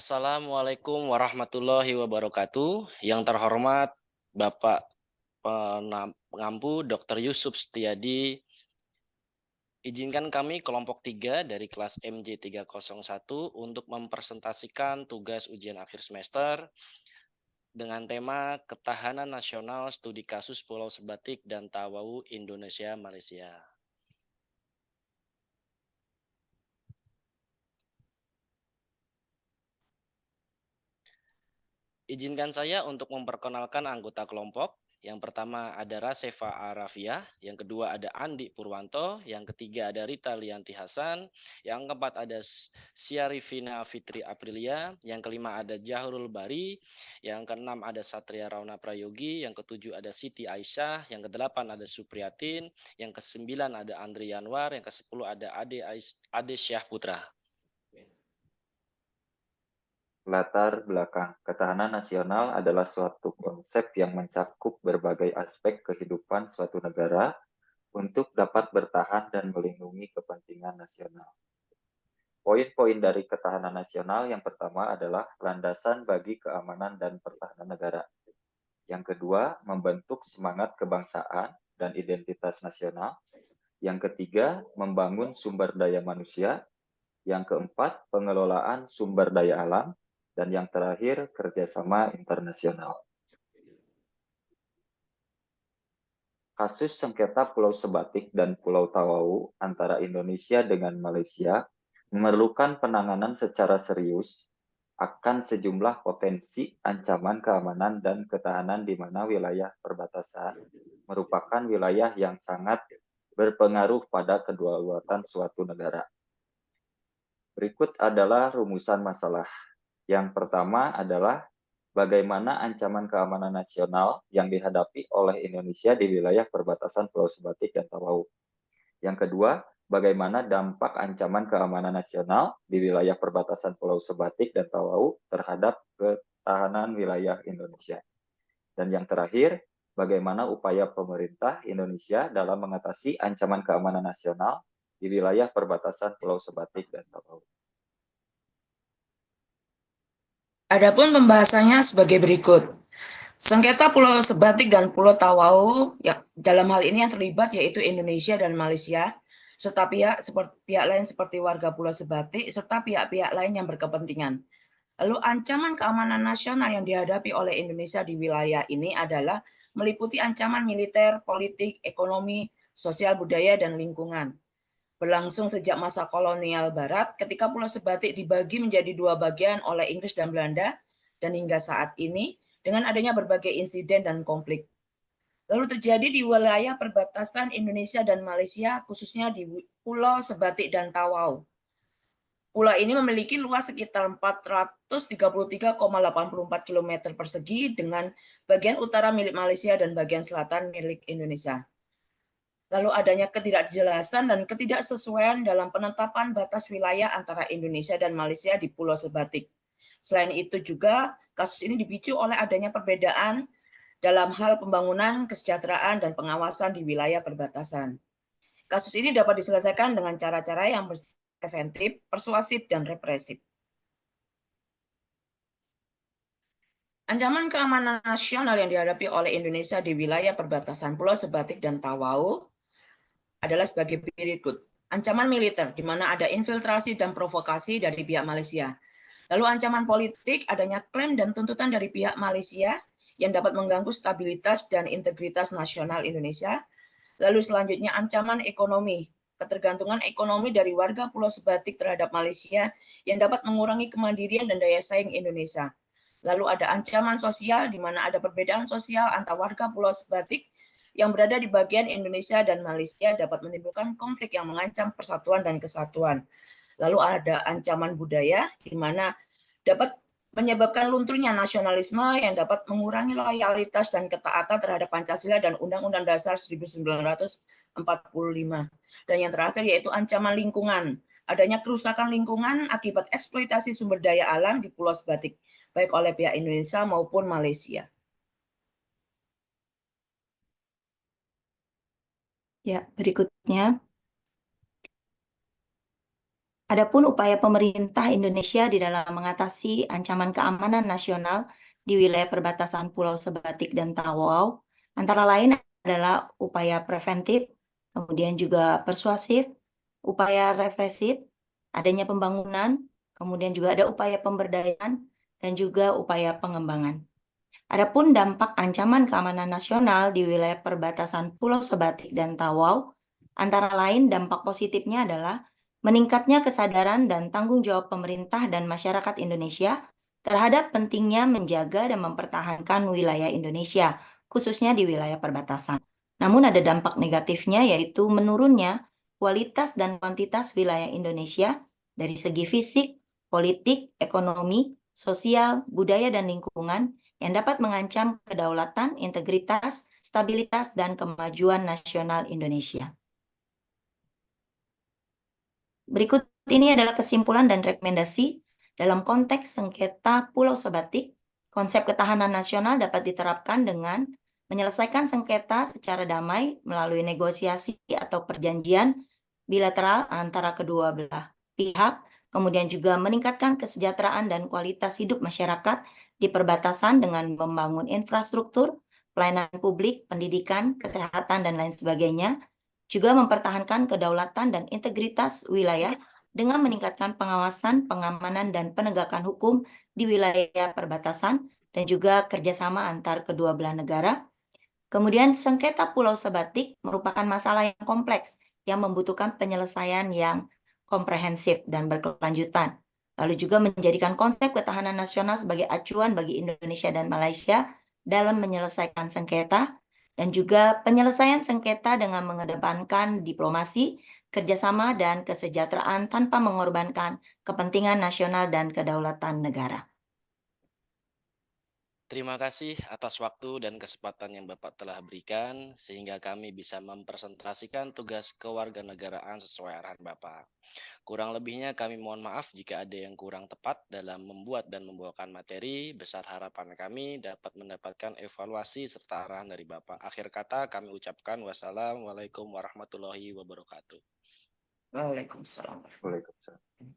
Assalamualaikum warahmatullahi wabarakatuh. Yang terhormat Bapak Pengampu Dr. Yusuf Setiadi, izinkan kami kelompok 3 dari kelas MJ301 untuk mempresentasikan tugas ujian akhir semester dengan tema Ketahanan Nasional Studi Kasus Pulau Sebatik dan Tawau Indonesia Malaysia. Izinkan saya untuk memperkenalkan anggota kelompok. Yang pertama ada Rasefa Arafiah, yang kedua ada Andi Purwanto, yang ketiga ada Rita Lianti Hasan, yang keempat ada Syarifina Fitri Aprilia, yang kelima ada Jahrul Bari, yang keenam ada Satria Rauna Prayogi, yang ketujuh ada Siti Aisyah, yang kedelapan ada Supriyatin, yang kesembilan ada Andri Yanwar, yang kesepuluh ada Ade Syah Putra. Latar belakang ketahanan nasional adalah suatu konsep yang mencakup berbagai aspek kehidupan suatu negara untuk dapat bertahan dan melindungi kepentingan nasional. Poin-poin dari ketahanan nasional yang pertama adalah landasan bagi keamanan dan pertahanan negara. Yang kedua, membentuk semangat kebangsaan dan identitas nasional. Yang ketiga, membangun sumber daya manusia. Yang keempat, pengelolaan sumber daya alam. Dan yang terakhir, kerjasama internasional. Kasus sengketa Pulau Sebatik dan Pulau Tawau antara Indonesia dengan Malaysia memerlukan penanganan secara serius akan sejumlah potensi ancaman keamanan dan ketahanan di mana wilayah perbatasan merupakan wilayah yang sangat berpengaruh pada kedaulatan suatu negara. Berikut adalah rumusan masalah. Yang pertama adalah bagaimana ancaman keamanan nasional yang dihadapi oleh Indonesia di wilayah perbatasan Pulau Sebatik dan Tawau. Yang kedua, bagaimana dampak ancaman keamanan nasional di wilayah perbatasan Pulau Sebatik dan Tawau terhadap ketahanan wilayah Indonesia. Dan yang terakhir, bagaimana upaya pemerintah Indonesia dalam mengatasi ancaman keamanan nasional di wilayah perbatasan Pulau Sebatik dan Tawau. Adapun pembahasannya sebagai berikut. Sengketa Pulau Sebatik dan Pulau Tawau, ya, dalam hal ini yang terlibat yaitu Indonesia dan Malaysia, serta pihak lain seperti warga Pulau Sebatik, serta pihak-pihak lain yang berkepentingan. Lalu ancaman keamanan nasional yang dihadapi oleh Indonesia di wilayah ini adalah meliputi ancaman militer, politik, ekonomi, sosial budaya, dan lingkungan. Berlangsung sejak masa kolonial Barat, ketika Pulau Sebatik dibagi menjadi dua bagian oleh Inggris dan Belanda, dan hingga saat ini dengan adanya berbagai insiden dan konflik. Lalu terjadi di wilayah perbatasan Indonesia dan Malaysia, khususnya di Pulau Sebatik dan Tawau. Pulau ini memiliki luas sekitar 433,84 km persegi dengan bagian utara milik Malaysia dan bagian selatan milik Indonesia. Lalu adanya ketidakjelasan dan ketidaksesuaian dalam penetapan batas wilayah antara Indonesia dan Malaysia di Pulau Sebatik. Selain itu juga, kasus ini dipicu oleh adanya perbedaan dalam hal pembangunan, kesejahteraan, dan pengawasan di wilayah perbatasan. Kasus ini dapat diselesaikan dengan cara-cara yang bersifat preventif, persuasif, dan represif. Ancaman keamanan nasional yang dihadapi oleh Indonesia di wilayah perbatasan Pulau Sebatik dan Tawau adalah sebagai berikut. Ancaman militer, di mana ada infiltrasi dan provokasi dari pihak Malaysia. Lalu ancaman politik, adanya klaim dan tuntutan dari pihak Malaysia yang dapat mengganggu stabilitas dan integritas nasional Indonesia. Lalu selanjutnya ancaman ekonomi, ketergantungan ekonomi dari warga Pulau Sebatik terhadap Malaysia yang dapat mengurangi kemandirian dan daya saing Indonesia. Lalu ada ancaman sosial, di mana ada perbedaan sosial antara warga Pulau Sebatik yang berada di bagian Indonesia dan Malaysia dapat menimbulkan konflik yang mengancam persatuan dan kesatuan. Lalu ada ancaman budaya, di mana dapat menyebabkan lunturnya nasionalisme yang dapat mengurangi loyalitas dan ketaatan terhadap Pancasila dan Undang-Undang Dasar 1945. Dan yang terakhir yaitu ancaman lingkungan, adanya kerusakan lingkungan akibat eksploitasi sumber daya alam di Pulau Sebatik, baik oleh pihak Indonesia maupun Malaysia. Ya, berikutnya. Adapun upaya pemerintah Indonesia di dalam mengatasi ancaman keamanan nasional di wilayah perbatasan Pulau Sebatik dan Tawau, antara lain adalah upaya preventif, kemudian juga persuasif, upaya represif, adanya pembangunan, kemudian juga ada upaya pemberdayaan, dan juga upaya pengembangan. Adapun dampak ancaman keamanan nasional di wilayah perbatasan Pulau Sebatik dan Tawau, antara lain dampak positifnya adalah meningkatnya kesadaran dan tanggung jawab pemerintah dan masyarakat Indonesia terhadap pentingnya menjaga dan mempertahankan wilayah Indonesia, khususnya di wilayah perbatasan. Namun ada dampak negatifnya, yaitu menurunnya kualitas dan kuantitas wilayah Indonesia dari segi fisik, politik, ekonomi, sosial, budaya, dan lingkungan yang dapat mengancam kedaulatan, integritas, stabilitas, dan kemajuan nasional Indonesia. Berikut ini adalah kesimpulan dan rekomendasi dalam konteks sengketa Pulau Sebatik. Konsep ketahanan nasional dapat diterapkan dengan menyelesaikan sengketa secara damai melalui negosiasi atau perjanjian bilateral antara kedua belah pihak, kemudian juga meningkatkan kesejahteraan dan kualitas hidup masyarakat di perbatasan dengan membangun infrastruktur, pelayanan publik, pendidikan, kesehatan, dan lain sebagainya, juga mempertahankan kedaulatan dan integritas wilayah dengan meningkatkan pengawasan, pengamanan, dan penegakan hukum di wilayah perbatasan, dan juga kerjasama antar kedua belah negara. Kemudian sengketa Pulau Sebatik merupakan masalah yang kompleks yang membutuhkan penyelesaian yang komprehensif dan berkelanjutan. Lalu juga menjadikan konsep ketahanan nasional sebagai acuan bagi Indonesia dan Malaysia dalam menyelesaikan sengketa, dan juga penyelesaian sengketa dengan mengedepankan diplomasi, kerjasama, dan kesejahteraan tanpa mengorbankan kepentingan nasional dan kedaulatan negara. Terima kasih atas waktu dan kesempatan yang Bapak telah berikan sehingga kami bisa mempresentasikan tugas kewarganegaraan sesuai arahan Bapak. Kurang lebihnya kami mohon maaf jika ada yang kurang tepat dalam membuat dan membawakan materi. Besar harapan kami dapat mendapatkan evaluasi serta arahan dari Bapak. Akhir kata kami ucapkan wassalamualaikum warahmatullahi wabarakatuh. Waalaikumsalam. Waalaikumsalam.